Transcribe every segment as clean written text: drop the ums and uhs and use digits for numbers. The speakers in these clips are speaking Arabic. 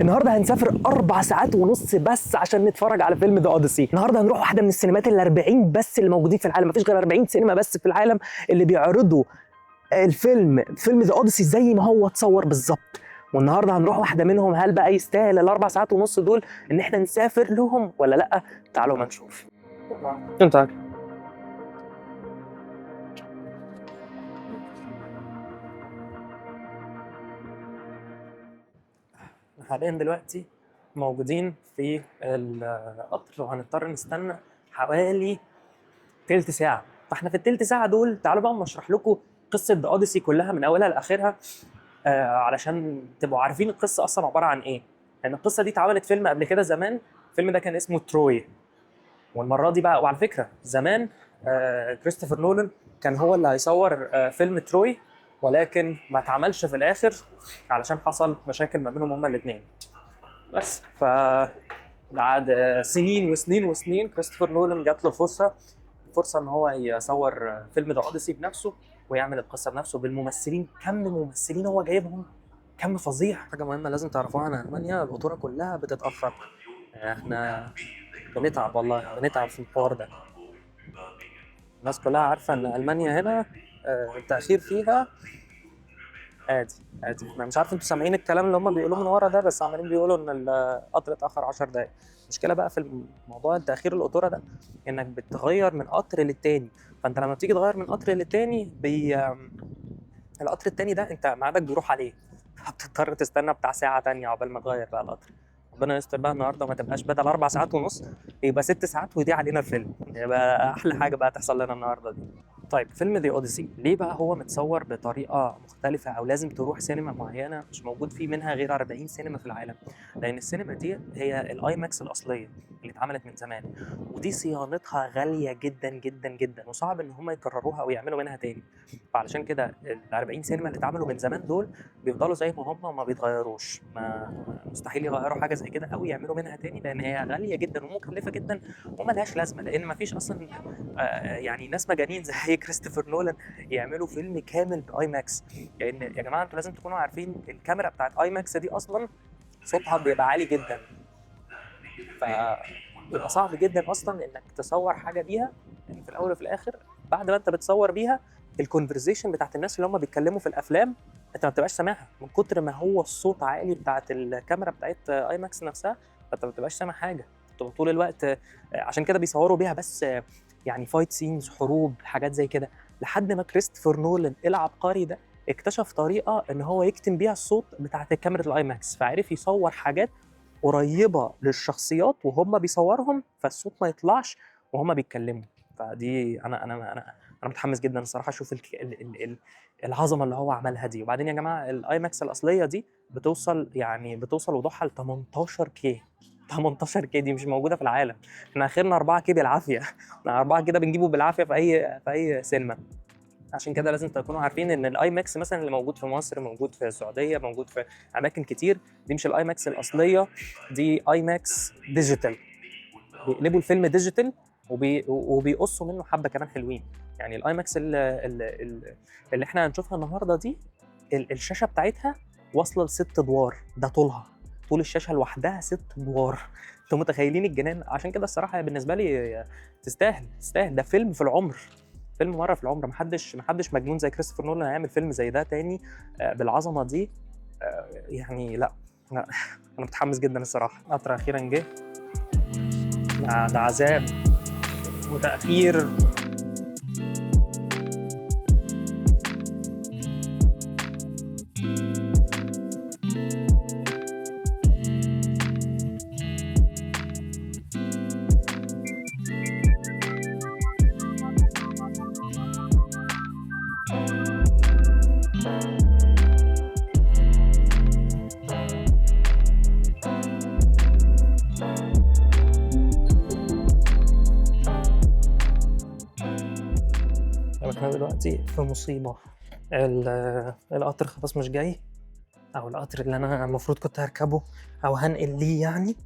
النهارده هنسافر 4 ساعات ونص بس عشان نتفرج على فيلم ذا اوديسي. النهارده هنروح واحده من السينمات ال 40 بس اللي موجودين في العالم، مفيش غير 40 سينما بس في العالم اللي بيعرضوا فيلم ذا اوديسي زي ما هو اتصور بالظبط. والنهارده هنروح واحده منهم، هل بقى يستاهل ال4 ساعات ونص دول ان احنا نسافر لهم ولا لا؟ تعالوا ما نشوف. انت حاليا دلوقتي موجودين في القطر وهنضطر نستنى حوالي تلت ساعة. فاحنا في التلت ساعة دول تعالوا بقى نشرح لكم قصة ذا اوديسي كلها من اولها لاخرها، علشان تبقوا عارفين القصة اصلا عبارة عن ايه. لان القصة دي اتعملت فيلم قبل كده زمان، الفيلم ده كان اسمه تروي. والمرة دي بقى، وعلى فكرة زمان كريستوفر نولان كان هو اللي هيصور فيلم تروي، ولكن ما اتعملش في الاخر علشان حصل مشاكل ما بينهم هما الاثنين. بس بعد سنين وسنين وسنين كريستوفر نولان جات له فرصه ان هو يصور فيلم ذا اوديسي بنفسه ويعمل القصه بنفسه بالممثلين. كم ممثلين هو جايبهم، كم فظيع. حاجه مهمه لازم تعرفوها عن المانيا، القطوره كلها بتتاخر. احنا بنتعب، والله بنتعب في الحوار ده. الناس كلها عارفه ان المانيا هنا التاخير فيها عادي عادي. انا مش عارف انتوا سامعين الكلام اللي هم بيقولوه من ورا ده، بس عمالين بيقولوا ان القطر اتاخر 10 دقائق. المشكله بقى في الموضوع التاخير القطوره ده انك بتغير من قطر للتاني. فانت لما بتيجي تغير من قطر للتاني القطر التاني ده انت ميعادك بيروح عليه، فبتضطر تستنى بتاع ساعه تانية عقبال ما تغير بقى القطر. ربنا يستر بقى النهارده ما تبقاش بدل 4 ساعات ونص يبقى 6 ساعات ويضيع علينا الفيلم. يبقى احلى حاجه بقى تحصل لنا النهارده دي. طيب فيلم ذا اوديسي ليه بقى هو متصور بطريقه مختلفه، او لازم تروح سينما معينه مش موجود فيه منها غير 40 سينما في العالم؟ لان السينما دي هي الاي ماكس الاصليه اللي اتعملت من زمان، ودي صيانتها غاليه جدا جدا جدا، وصعب ان هم يكرروها او يعملوا منها تاني. فعلشان كده ال 40 سينما اللي اتعملوا من زمان دول بيفضلوا زي ما هم وما بيتغيروش. مستحيل يغيروا حاجه زي كده او يعملوا منها تاني، لان هي غاليه جدا ومكلفه جدا وما لهاش لازمه. لان ما فيش اصلا يعني ناس مجانين زي كريستوفر نولان يعملوا فيلم كامل باي ماكس. لان يا جماعه انتوا لازم تكونوا عارفين الكاميرا بتاعت اي ماكس دي اصلا صوتها بيبقى عالي جدا، فبيبقى صعب جدا اصلا انك تصور حاجه بيها. يعني في الاول وفي الاخر بعد ما انت بتصور بيها الكونفرزيشن بتاعت الناس اللي هم بيتكلموا في الافلام انت ما بتبقاش سامعها من كتر ما هو الصوت عالي بتاعت الكاميرا بتاعت اي ماكس نفسها، فانت ما بتبقاش سامع حاجه. بتبقى طول الوقت عشان كده بيصوروا بيها بس يعني فايت سينز، حروب، حاجات زي كده. لحد ما كريستوفر نولان العبقري ده اكتشف طريقه ان هو يكتم بيها الصوت بتاعت كاميرا الاي ماكس، فعرف يصور حاجات قريبه للشخصيات وهم بيصورهم فالصوت ما يطلعش وهم بيتكلموا. فدي انا متحمس جدا الصراحه اشوف العظمه اللي هو عملها دي. وبعدين يا جماعه الاي ماكس الاصليه دي بتوصل وضوحها ل 18 كي. 18 كي دي مش موجوده في العالم. احنا اخرنا 4 كي بالعافيه. احنا 4 كده بنجيبه بالعافيه في اي سينما. عشان كده لازم تكونوا عارفين ان الاي ماكس مثلا اللي موجود في مصر، موجود في السعوديه، موجود في اماكن كتير، دي مش الاي ماكس الاصليه، دي اي ماكس ديجيتال. بيقلبوا الفيلم ديجيتال وبيقصوا منه حبه كمان حلوين. يعني الاي ماكس اللي احنا هنشوفها النهارده دي الشاشه بتاعتها واصله ل6 ادوار، ده طولها، طول الشاشه لوحدها 6 ادوار. انتوا متخيلين الجنان؟ عشان كده الصراحه بالنسبه لي تستاهل. ده فيلم في العمر، فيلم مره في العمر. محدش مجنون زي كريستوفر نولان هيعمل فيلم زي ده تاني بالعظمه دي. يعني لا انا متحمس جدا الصراحه. قطر اخيرا جه، ده عذاب وتاخير. احنا دلوقتي في مصيبه. القطر خلاص مش جاي، او القطر اللي انا المفروض كنت هركبه او هنقل ليه. يعني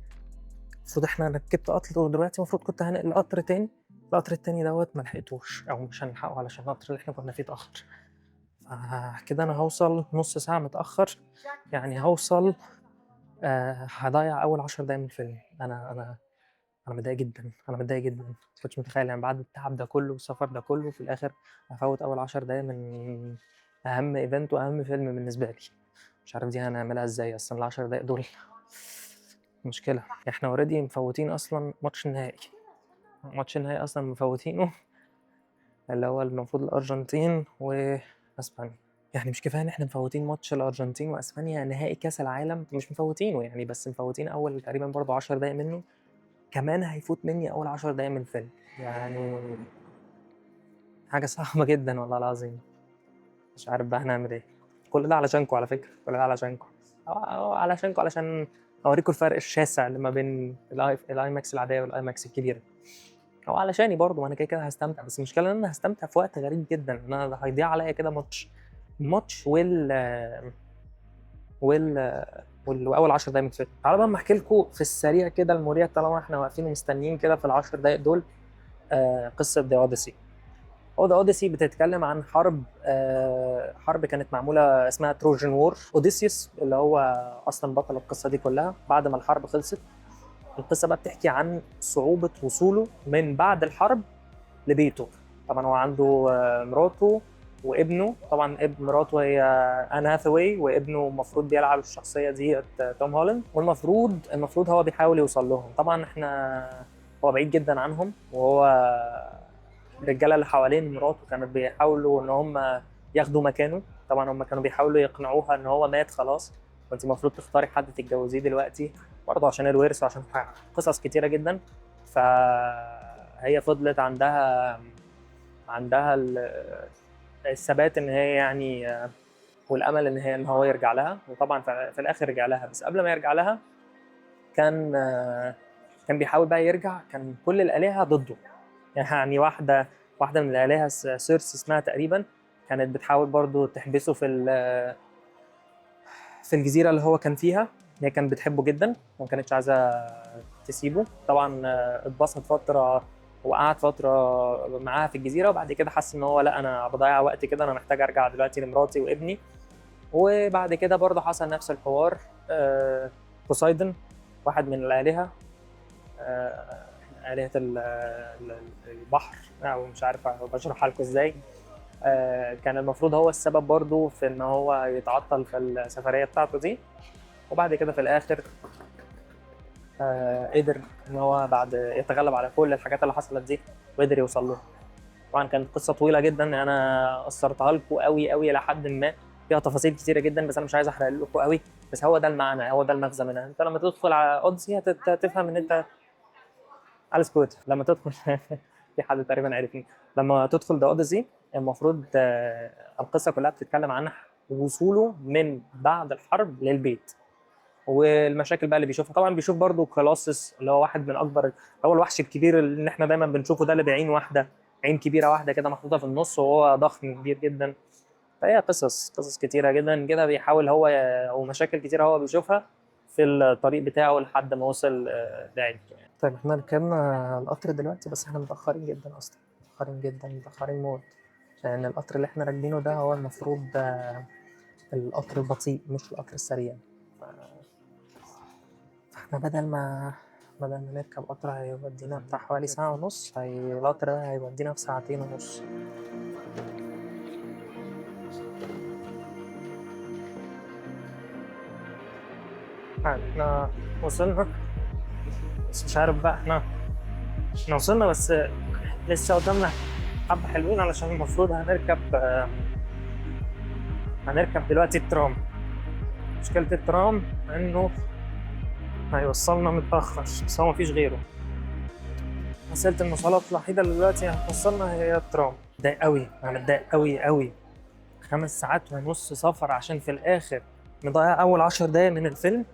المفروض احنا ركبت قطر دلوقتي، المفروض كنت هنقل قطر تاني. القطر التاني دوت ما لحقتوش او مش هنلحقه علشان القطر اللي احنا كنا فيه اتاخر. فكده انا هوصل نص ساعه متاخر، يعني هوصل هضيع اول 10 دقايق من الفيلم. انا متضايق جدا، انا متضايق جدا. ما كنتش متخيل يعني بعد التعب ده كله والسفر ده كله في الاخر افوت اول 10 دقايق من اهم ايفنت واهم فيلم بالنسبه لي. مش عارف دي هنعملها ازاي اصلا ال10 دقايق دول. مشكله احنا اوريدي مفوتين اصلا ماتش النهائي. ماتش النهائي اصلا مفوتينه، اللي هو المفروض الارجنتين واسبانيا. يعني مش كفايه ان احنا مفوتين ماتش الارجنتين واسبانيا نهائي كاس العالم، مش مفوتينه يعني، بس مفوتين اول تقريبا برضه 10 دقايق منه، كمان هيفوت مني اول 10 دقايق من الفيلم. يعني حاجه صعبه جدا والله العظيم. مش عارف بقى هنعمل ايه. كل ده علشانكم على فكره، كل ده علشانكم، أو علشانكم، علشان اوريكم الفرق الشاسع اللي ما بين الاي ماكس العاديه والاي ماكس الكبيره، او علشاني برضه. ما انا كده كده هستمتع، بس المشكله ان انا هستمتع في وقت غريب جدا، ان انا هيضيع عليا كده ماتش واول 10 دقايق من الفيلم. تعالوا بقى اما احكي لكم في السريع كده المريع، طالما احنا واقفين ومستنيين كده في ال10 دقايق دول. قصه ذا اوديسي. ذا اوديسي بتتكلم عن حرب كانت معموله اسمها تروجن وور. اوديسيوس اللي هو اصلا بطل القصه دي كلها، بعد ما الحرب خلصت، القصه بقى بتحكي عن صعوبه وصوله من بعد الحرب لبيته. طبعا هو عنده مراته وابنه. طبعا ابن مراته هي ان هاثاواي، وابنه المفروض بيلعب الشخصيه دي توم هولاند، والمفروض هو بيحاول يوصل لهم. طبعا هو بعيد جدا عنهم، وهو الرجاله اللي حوالين مراته كانوا بيحاولوا ان هم ياخدوا مكانه. طبعا هم كانوا بيحاولوا يقنعوها ان هو مات خلاص، وانت المفروض تختاري حد تتجوزيه دلوقتي، برضه عشان الورث وعشان قصص كتيره جدا. فهي فضلت عندها الثبات ان هي يعني والامل ان هو يرجع لها. وطبعا في الاخر رجع لها، بس قبل ما يرجع لها كان بيحاول بقى يرجع. كان كل الالهه ضده، يعني واحده من الالهه سيرس اسمها تقريبا، كانت بتحاول برضو تحبسه في الجزيره اللي هو كان فيها. هي كانت بتحبه جدا وما كانتش عايزه تسيبه. طبعا اتبسط فتره وقعد فتره معاها في الجزيره، وبعد كده حس ان هو لا، انا بضيع وقت كده، انا محتاج ارجع دلوقتي لمراتي وابني. وبعد كده برضه حصل نفس الحوار. بوسايدن، واحد من الالهه، آلهة البحر، أو مش عارف بشرحها لكم إزاي. كان المفروض هو السبب برضو في إن هو يتعطل في السفرية بتاعته دي. وبعد كده في الآخر قدر إن هو بعد يتغلب على كل الحاجات اللي حصلت دي وقدر يوصل له. طبعا كانت قصة طويلة جدا، أنا قصرتها لكم قوي لحد ما، فيها تفاصيل كتيرة جدا، بس أنا مش عايز أحرق لكم قوي. بس هو ده المعنى، هو ده المغزى منها. أنت لما تدخل على أوديسي هتفهم إن أنت على سكوت. لما تدخل في حد تقريبا عرفني. لما تدخل ذا اوديسي المفروض القصه كلها بتتكلم عن وصوله من بعد الحرب للبيت، والمشاكل بقى اللي بيشوفها. طبعا بيشوف برضو كولوسس اللي هو واحد من اكبر، هو الوحش الكبير اللي احنا دايما بنشوفه ده، اللي بعين واحده، عين كبيره واحده كده محطوطه في النص، وهو ضخم كبير جدا. فهي قصص كتيره جدا كده بيحاول هو ومشاكل كتيره هو بيشوفها في الطريق بتاعه لحد ما وصل لعيلته. طيب احنا ركبنا القطر دلوقتي، بس احنا متأخرين جدا اصلا، متأخرين جدا، متأخرين موت. لأن القطر اللي احنا راكبينه ده هو المفروض القطر البطيء مش القطر السريع. فاحنا بدل ما نركب قطر هيودينا بتاع حوالي ساعة ونص، القطر ده هيودينا في ساعتين ونص. احنا وصلنا، بس مش عارف بقى احنا وصلنا، بس لسه قدامنا حبة حلوين، علشان المفروض هنركب دلوقتي الترام. مشكلة الترام انه هيوصلنا متأخر، بس هو مفيش غيره. وسيلة المواصلات الوحيدة اللي دلوقتي هتوصلنا هي الترام. متضايق قوي، انا متضايق قوي. 5 ساعات ونص سفر عشان في الاخر نضيع اول 10 دقايق من الفيلم.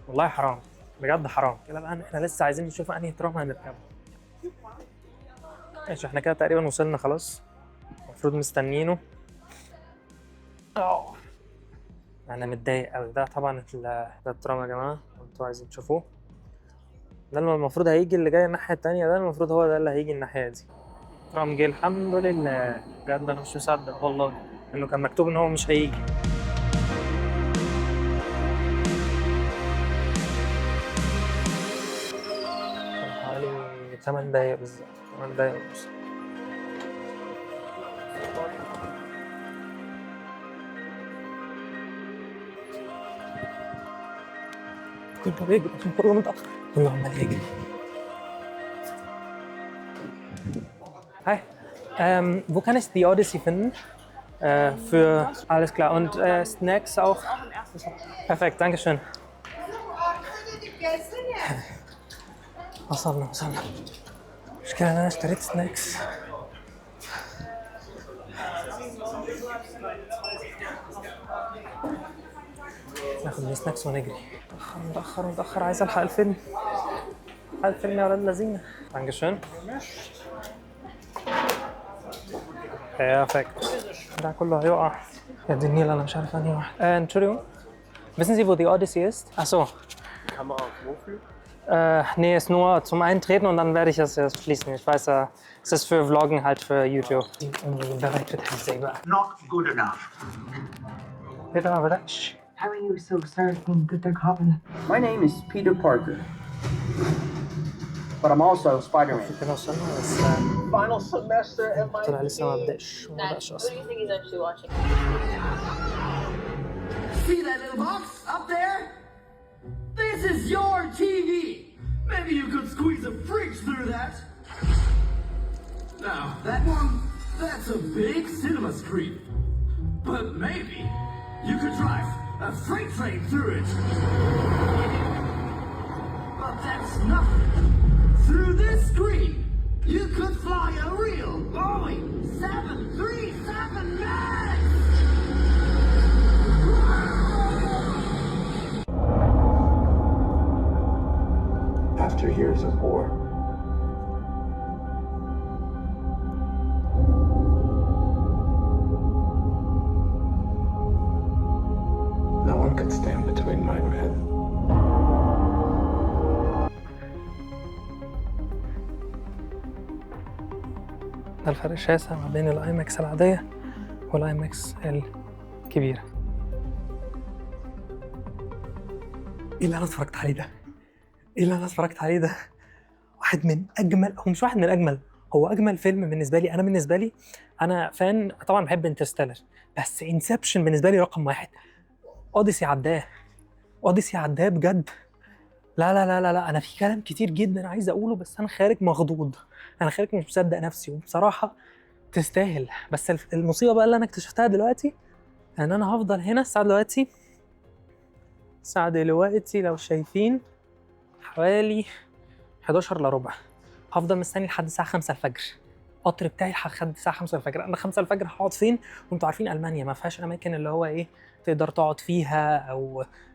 والله حرام، بجد حرام. كده بقى احنا لسه عايزين نشوف انهي ترام هنركبه. ماشي، احنا كده تقريبا وصلنا خلاص، المفروض مستنيينه. انا متضايق قوي. ده طبعا ده الترام يا جماعه، انتوا عايزين تشوفوه. ده المفروض هيجي اللي جاي الناحيه التانية، ده المفروض هو ده اللي هيجي الناحيه دي. الترام جه الحمد لله. بجد انا مش مصدق والله انه كان مكتوب ان هو مش هيجي. 8 دقايق بالظبط، 8 دقايق ونص. كله بيجري عشان كله متأخر، كله عمال يجري. Hi, wo kann ich die Odyssey finden? Für alles klar. Und Snacks auch? Perfekt, danke schön. وصلنا. المشكلة إن أنا اشتريت سناكس. ناخد السناكس ونجري. متأخر، عايز ألحق الفيلم. يا ولاد اللذينة. danke schön. Perfekt. Da كله هيقع. يا دي النيل، أنا مش عارف أنهي واحد. Entschuldigung. Wissen Sie, wo die Odyssey ist? Ach so. Kann man auch wofür? Nee, ist nur zum Eintreten und dann werde ich das erst schließen. Ich weiß, es ist für Vloggen halt für YouTube. Not good enough. How are you so certain that they're coming? My name is Peter Parker, but I'm also Spider-Man. Final semester at my طلع لسه ما بدأش What do you think he's actually watching? See that little box up there? This is your TV. Maybe you could squeeze a fridge through that. Now, that one, that's a big cinema screen. But maybe you could drive a freight train through it. But that's nothing. Through this screen, you could fly a real Boeing 737 MAX. After years of war, no one could stand between my men. ده الفرق الشاسع ما بين الاي ماكس العادية والاي ماكس الكبيرة. ايه اللي انا اتفرجت عليه ده؟ واحد من اجمل، هو مش واحد من الاجمل، هو اجمل فيلم بالنسبة لي. انا فان طبعا، بحب انترستيلر، بس انسبشن بالنسبة لي رقم واحد. اوديسي عداه بجد. لا، انا في كلام كتير جدا عايز اقوله، بس انا خارج مخضوض، انا خارج مش مصدق نفسي، وبصراحه تستاهل. بس المصيبه بقى اللي انا اكتشفتها دلوقتي ان انا هفضل هنا الساعه دلوقتي لو شايفين حوالي 11 الا ربع. هفضل مستني لحد الساعه 5 الفجر. القطر بتاعي لحد الساعه 5 الفجر. انا 5 الفجر هقعد فين؟ وانتوا عارفين المانيا ما فيهاش اماكن اللي هو ايه تقدر تقعد فيها،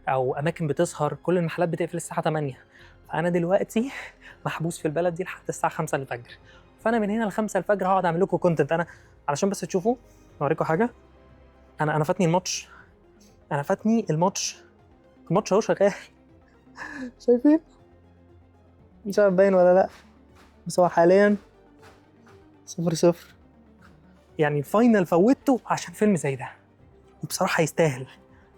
او اماكن بتسهر، كل المحلات بتقفل الساعه 8. فانا دلوقتي محبوس في البلد دي لحد الساعه 5 الفجر. فانا من هنا ل 5 الفجر هقعد اعمل لكم كونتنت. انا علشان بس تشوفوا، اوريكم حاجه. انا فاتني الماتش اهو شغال. شايفين؟ مش عارف باين ولا لا، بس هو حاليا 0-0. يعني الفاينل فوتته عشان فيلم زي ده، وبصراحه يستاهل.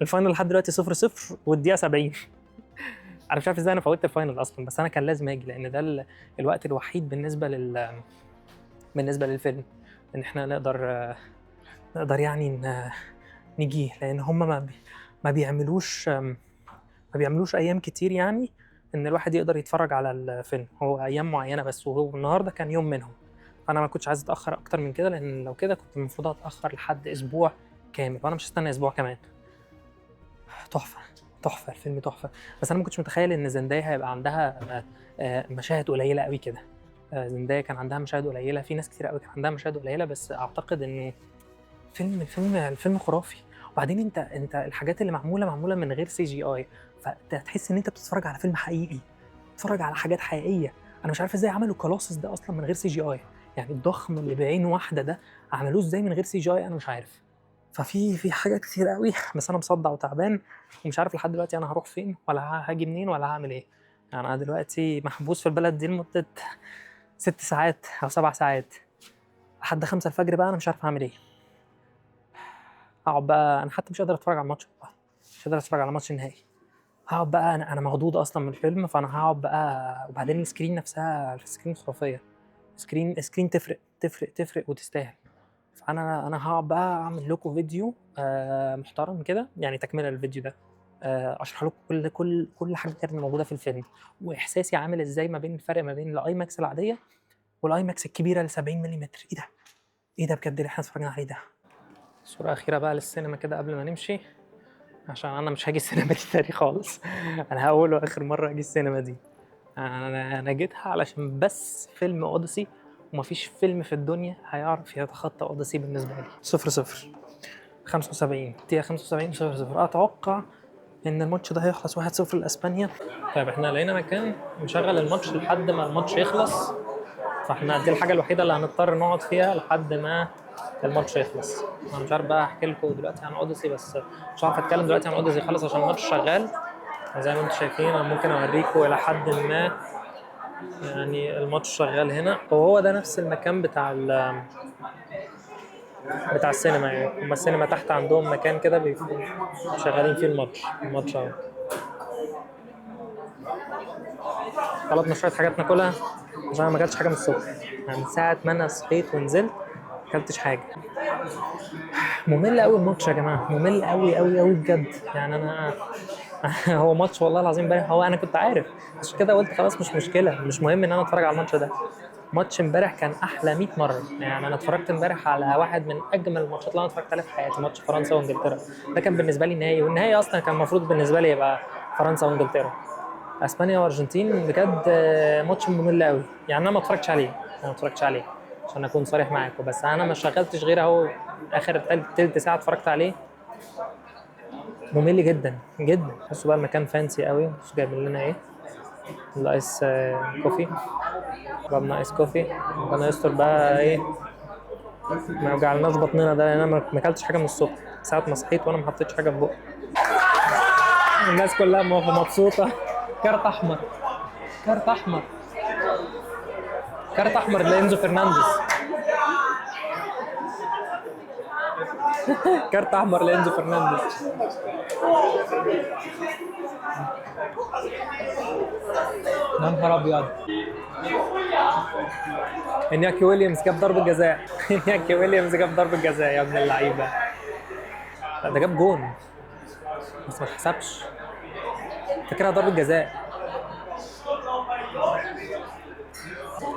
الفاينل لحد دلوقتي 0-0 والدقيقه 70. انا مش عارف ازاي انا فوتت الفاينل اصلا، بس انا كان لازم اجي، لان ده الوقت الوحيد بالنسبه للفيلم ان احنا نقدر يعني نجي، لان هم ما بيعملوش ايام كتير يعني ان الواحد يقدر يتفرج على الفيلم. هو ايام معينه بس، وهو النهارده كان يوم منهم. فانا ما كنتش عايز اتاخر اكتر من كده، لان لو كده كنت المفروض اتاخر لحد اسبوع كامل، وانا مش هستنى اسبوع كمان. تحفه الفيلم تحفه. بس انا ما كنتش متخيل ان زندايا هيبقى عندها مشاهد قليله قوي كده. زندايا كان عندها مشاهد قليله، في ناس كتير قوي كان عندها مشاهد قليله، بس اعتقد انه الفيلم خرافي. وبعدين انت الحاجات اللي معموله من غير سي جي اي، فتحس ان انت بتتفرج على فيلم حقيقي، بتتفرج على حاجات حقيقيه. انا مش عارف ازاي عملوا كولوسس ده اصلا من غير سي جي اي، يعني الضخم اللي بعين واحده ده عملوه ازاي من غير سي جي اي، انا مش عارف. ففي حاجات كتير قوي، بس انا مصدع وتعبان ومش عارف لحد دلوقتي انا هروح فين ولا هاجي منين ولا هعمل ايه. يعني انا دلوقتي محبوس في البلد دي لمده 6 ساعات او 7 ساعات لحد 5 الفجر. بقى انا مش عارف هعمل ايه. هقعد بقى، انا حتى مش قادر اتفرج على الماتش، مش قادر اتفرج على ماتش النهائي. هقعد بقى، انا مخضوض اصلا من الفيلم، فانا هقعد بقى. وبعدين السكرين نفسها السكرين خرافيه، سكرين تفرق وتستاهل. فانا هقعد بقى اعمل لكم فيديو محترم كده، يعني تكمله الفيديو ده، اشرح لكم كل حاجه كانت موجوده في الفيلم، واحساسي عامل ازاي ما بين الفرق ما بين الاي ماكس العاديه والاي ماكس الكبيره ال 70 ملم. ايه ده بجد اللي احنا اتفرجنا عليه ده. صوره اخيره بقى للسينما كده قبل ما نمشي، عشان انا مش هاجي السينما دي تاني خالص. انا اول واخر مره اجي السينما دي. انا جيتها علشان بس فيلم اوديسي، ومفيش فيلم في الدنيا هيعرف يتخطى اوديسي بالنسبه لي. 0-0 75 دقيقه 75 0-0. اتوقع ان الماتش ده هيخلص 1-0 لاسبانيا. طيب احنا لقينا مكان نشغل الماتش لحد ما الماتش يخلص، فاحنا دي الحاجه الوحيده اللي هنضطر نقعد فيها لحد ما الماتش يخلص. انا مش عارف بقى احكي لكم دلوقتي عن اوديسي، بس مش عارف اتكلم دلوقتي عن اوديسي خالص عشان الماتش شغال. زي ما انتم شايفين انا ممكن اوريكم الى حد ما، يعني الماتش شغال هنا، وهو ده نفس المكان بتاع السينما. يعني هما السينما تحت عندهم مكان كده بيكونوا شغالين فيه الماتش اهو. طلبنا شويه حاجات ناكلها عشان انا ما اكلتش حاجه من الصبح، يعني من ساعه ما انا صحيت ونزلت ما اكلتش حاجه. ممل قوي الماتش يا جماعه، ممل قوي قوي قوي بجد. يعني انا هو ماتش والله العظيم امبارح، هو انا كنت عارف، عشان كده قلت خلاص مش مشكله، مش مهم ان انا اتفرج على الماتش ده. ماتش امبارح كان احلى 100 مره. يعني انا اتفرجت امبارح على واحد من اجمل الماتشات اللي انا اتفرجت عليها في حياتي، ماتش فرنسا وانجلترا. ده كان بالنسبه لي النهائي، والنهائي اصلا كان المفروض بالنسبه لي يبقى فرنسا وانجلترا. اسبانيا وارجنتين بجد ماتش ممل قوي. يعني انا ما اتفرجتش عليه عشان اكون صريح معاكم، بس انا ما شغلتش غير اهو اخر تلت ساعه اتفرجت عليه. ممل جدا جدا. بصوا بقى المكان فانسي قوي. بصوا جايبين لنا ايه، الايس كوفي. جبنا ايس كوفي، ربنا يستر بقى ايه ما يوجعلناش بطننا ده، لان انا ما اكلتش حاجه من الصبح ساعه ما صحيت وانا ما حطيتش حاجه في بقي. الناس كلها مبسوطه. كارت احمر، كارت احمر، كارت احمر لإنزو فرنانديز. كارت احمر لإنزو فرنانديز. يا نهار ابيض. انياكي ويليامز جاب ضربة جزاء. انياكي ويليامز جاب ضربة جزاء يا ابن اللعيبة. لا ده جاب جون بس ما اتحسبش، فاكرها ضربة جزاء.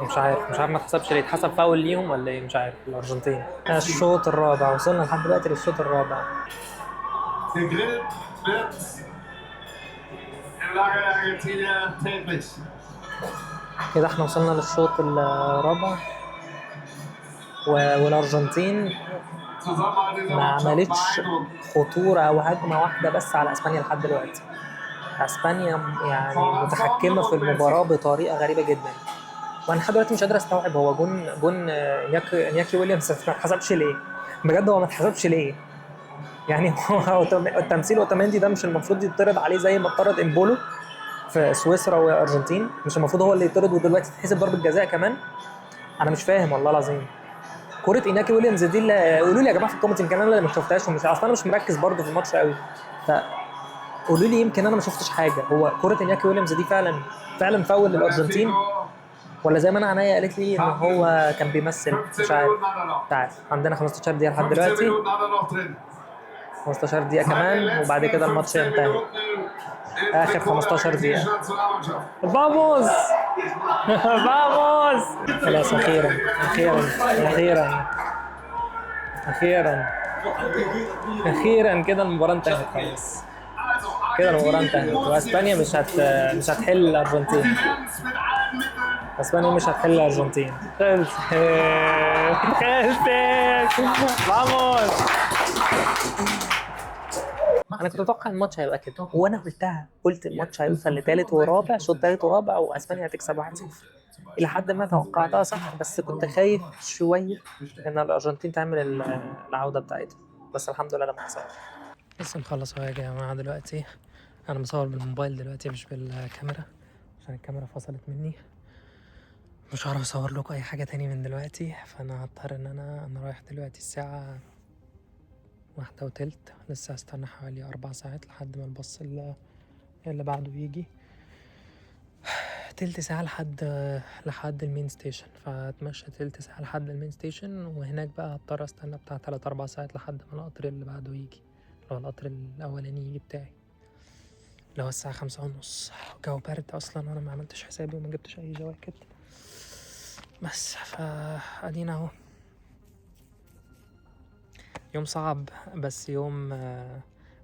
مش عارف ما اتحسبش ليه، اتحسب فاول ليهم ولا ايه مش عارف. الارجنتين الشوط الرابع، وصلنا لحد دلوقتي للشوط الرابع. كده احنا وصلنا للشوط الرابع، والارجنتين ما عملتش خطوره او هجمه واحده بس على اسبانيا لحد دلوقتي. اسبانيا يعني متحكمه في المباراه بطريقه غريبه جدا، وانا لحد دلوقتي مش قادر استوعب هو جون انياكي ويليامز ما اتحسبش ليه بجد. هو ما اتحسبش ليه يعني؟ هو التمثيل اوتاميندي ده مش المفروض يطرد عليه زي ما اتطرد امبولو في سويسرا والارجنتين؟ مش المفروض هو اللي يطرد ودلوقتي تتحسب ضربه جزاء كمان؟ انا مش فاهم والله العظيم. كرة انياكي ويليامز دي اللي قولوا لي يا جماعه في الكومنت، يمكن انا اللي ما شفتهاش، ومش اصلا انا مش مركز برضه في الماتش قوي، فقولوا لي يمكن انا ما شفتش حاجه. هو كرة انياكي ويليامز دي فعلا فاول للارجنتين، ولا زي ما انا عينيا قالت لي ان هو كان بيمثل؟ مش عارف. تعال عندنا 15 دقيقه لحد دلوقتي، 15 دقيقه كمان وبعد كده الماتش ينتهي. اخر 15 دقيقه. فاموس فاموس. خلاص اخيرا اخيرا اخيرا اخيرا اخيرا كده المباراه انتهت خلاص. كده المباراه انتهت، واسبانيا مش هتحل الارجنتين. اسبانيا مش هتحل الارجنتين. خلصت فاموس. انا كنت اتوقع الماتش هيبقى كده، وانا قلت الماتش هيوصل لثالث ورابع، شوط ثالث ورابع، واسبانيا هتكسب 1-0. الى حد ما توقعتها صح، بس كنت خايف شويه ان الارجنتين تعمل العوده بتاعتها، بس الحمد لله ده ما حصلش. لسه مخلص اهو يا جماعه. دلوقتي انا بصور بالموبايل دلوقتي مش بالكاميرا، عشان الكاميرا فصلت مني. مش عارف اصور لكم اي حاجه تاني من دلوقتي، فانا هضطر ان انا رايح دلوقتي الساعه 1:15. لسه هستنى حوالي 4 ساعات لحد ما الباص اللي بعده يجي تلت ساعة لحد المين ستيشن، فاتمشى تلت ساعة لحد المين ستيشن، وهناك بقى هضطر استنى بتاع 3-4 ساعات لحد ما القطر اللي بعده يجي، اللي هو القطر الأولاني يجي بتاعي، اللي هو الساعة 5:30. الجو برد أصلا وأنا ما عملتش حسابي وما جبتش أي جواكت، بس فأدينا أهو. يوم صعب، بس يوم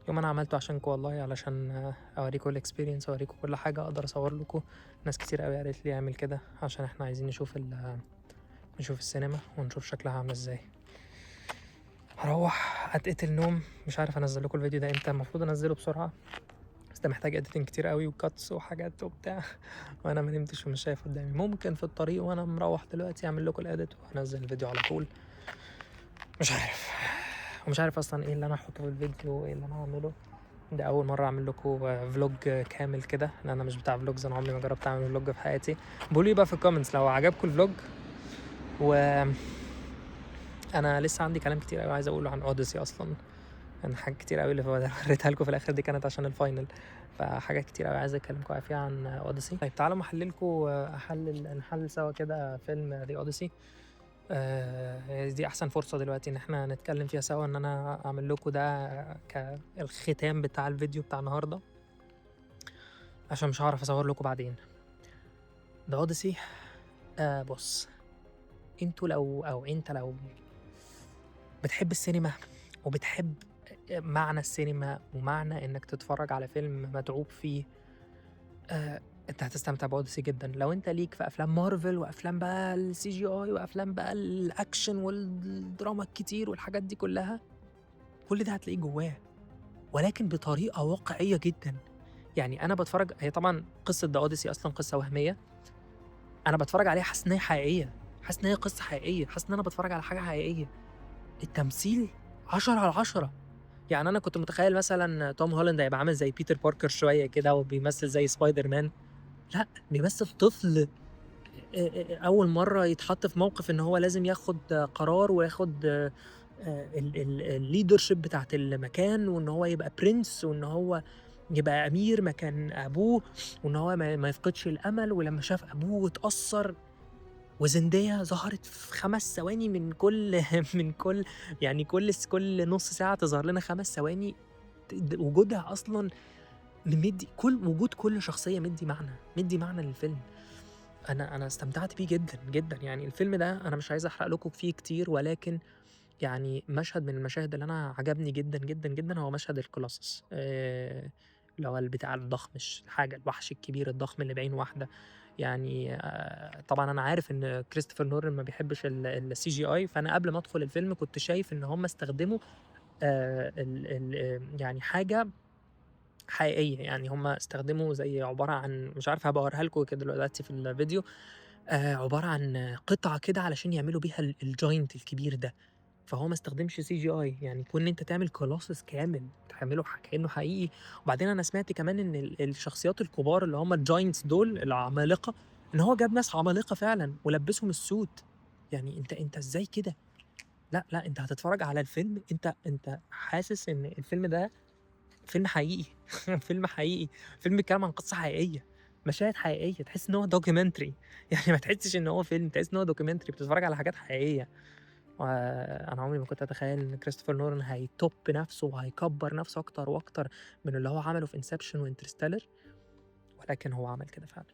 انا عملته عشانكم والله، علشان اوريكم الاكسبيرينس، اوريكم كل حاجه اقدر اصور لكم. ناس كتير قوي قالت لي اعمل كده عشان احنا عايزين نشوف السينما ونشوف شكلها عامله ازاي. هروح اتقتل نوم، مش عارف انزل لكم الفيديو ده امتى، المفروض انزله بسرعه بس ده محتاج اديتنج كتير قوي وكاتس وحاجات وبتاع وانا ما نمتش ومش شايف قدامي. ممكن في الطريق وانا مروح دلوقتي اعمل لكم الاديت وانزل الفيديو على طول، مش عارف. ومش عارف اصلا ايه اللي انا هحطه في الفيديو وايه اللي انا هعمله. ده اول مره اعمل لكم فلوج كامل كده، لان انا مش بتاع فلوجز، انا عمري ما جربت اعمل فلوج في حياتي. قولوا لي بقى في الكومنتس لو عجبكم الفلوج. و انا لسه عندي كلام كتير قوي عايز اقوله عن اوديسي اصلا، انا حاجات كتير قوي اللي وريتها لكم في الاخر دي كانت عشان الفاينل، فحاجات كتير قوي عايز اتكلمكم فيها عن اوديسي. طيب تعالوا نحلل سوا كده فيلم ذا اوديسي. دي احسن فرصه دلوقتي ان احنا نتكلم فيها سوا، ان انا اعمل لكم ده كالختام بتاع الفيديو بتاع النهارده، عشان مش هعرف اصور لكم بعدين. ده اوديسي. بص، انت لو بتحب السينما وبتحب معنى السينما ومعنى انك تتفرج على فيلم متعوب فيه، انت هتستمتع باوديسي جدا. لو انت ليك في افلام مارفل وافلام بقى السي جي اي وافلام بقى الاكشن والدراما الكتير والحاجات دي كلها، كل ده هتلاقيه جواه، ولكن بطريقه واقعيه جدا. يعني انا بتفرج، هي طبعا قصه ذا اوديسي اصلا قصه وهميه، انا بتفرج عليها حاسس ان هي حقيقيه، حاسس ان هي قصه حقيقيه، حاسس ان انا بتفرج على حاجه حقيقيه. التمثيل 10/10. يعني انا كنت متخيل مثلا توم هولاند هيبقى عامل زي بيتر باركر شويه كده وبيمثل زي سبايدر مان، لا، بيمثل طفل اول مره يتحط في موقف ان هو لازم ياخد قرار وياخد الليدرشيب بتاعت المكان، وان هو يبقى برنس، وان هو يبقى امير مكان ابوه، وان هو ما يفقدش الامل. ولما شاف ابوه اتاثر. وزندية ظهرت في 5 ثواني من كل يعني كل نص ساعه تظهر لنا 5 ثواني. وجودها اصلا مدي وجود كل شخصيه مدي معنى للفيلم. انا استمتعت بيه جدا جدا. يعني الفيلم ده انا مش عايز احرق لكم فيه كتير، ولكن يعني مشهد من المشاهد اللي انا عجبني جدا جدا جدا هو مشهد الكولوسس، اللي هو بتاع الضخم، الحاجه الوحش الكبير الضخم اللي بعين واحده. يعني طبعا انا عارف ان كريستوفر نولان ما بيحبش السي جي اي، فانا قبل ما ادخل الفيلم كنت شايف ان هم استخدموا يعني حاجه حقيقيه. يعني هم استخدموا زي عباره عن، مش عارف هبقى اوريها لكم كده دلوقتي في الفيديو، عباره عن قطعه كده علشان يعملوا بيها الجوينت الكبير ده. فهو ما استخدمش سي جي اي، يعني كون انت تعمل كولوسس كامل تعمله كانه حقيقي. وبعدين انا سمعت كمان ان الشخصيات الكبار اللي هم الجاينتس دول العمالقه، ان هو جاب ناس عمالقه فعلا ولبسهم السوت. يعني انت ازاي كده؟ لا انت هتتفرج على الفيلم، انت حاسس ان الفيلم ده فيلم حقيقي فيلم حقيقي، فيلم بيتكلم عن قصه حقيقيه، مشاهد حقيقيه، تحس ان هو دوكيومنتري يعني ما تحسش ان هو فيلم، تحس ان هو دوكيومنتري بتتفرج على حاجات حقيقيه. وانا عمري ما كنت اتخيل ان كريستوفر نولان هيتوب نفسه وهيكبر نفسه اكتر واكتر من اللي هو عمله في انسبشن وانترستيلر، ولكن هو عمل كده فعلا.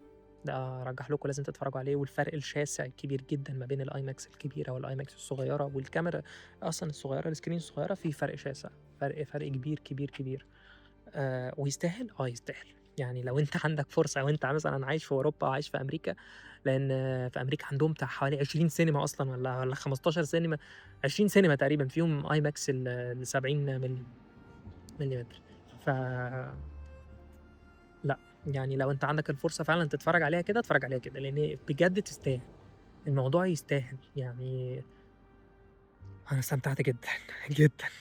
ده رجح لكم لازم تتفرجوا عليه. والفرق الشاسع الكبير جدا ما بين الاي ماكس الكبيره والاي ماكس الصغيره، والكاميرا اصلا الصغيره، السكرين الصغيره، في فرق شاسع، فرق كبير كبير كبير. ويستاهل، يستاهل. يعني لو انت عندك فرصه، او انت مثلا عايش في اوروبا او عايش في امريكا، لان في امريكا عندهم بتاع حوالي 20 سينما اصلا، ولا 15 سينما، 20 سينما تقريبا فيهم اي ماكس ال 70 ملم. ف لا يعني لو انت عندك الفرصه فعلا تتفرج عليها كده، اتفرج عليها كده، لان بجد تستاهل، الموضوع يستاهل. يعني انا استمتعت جدا جدا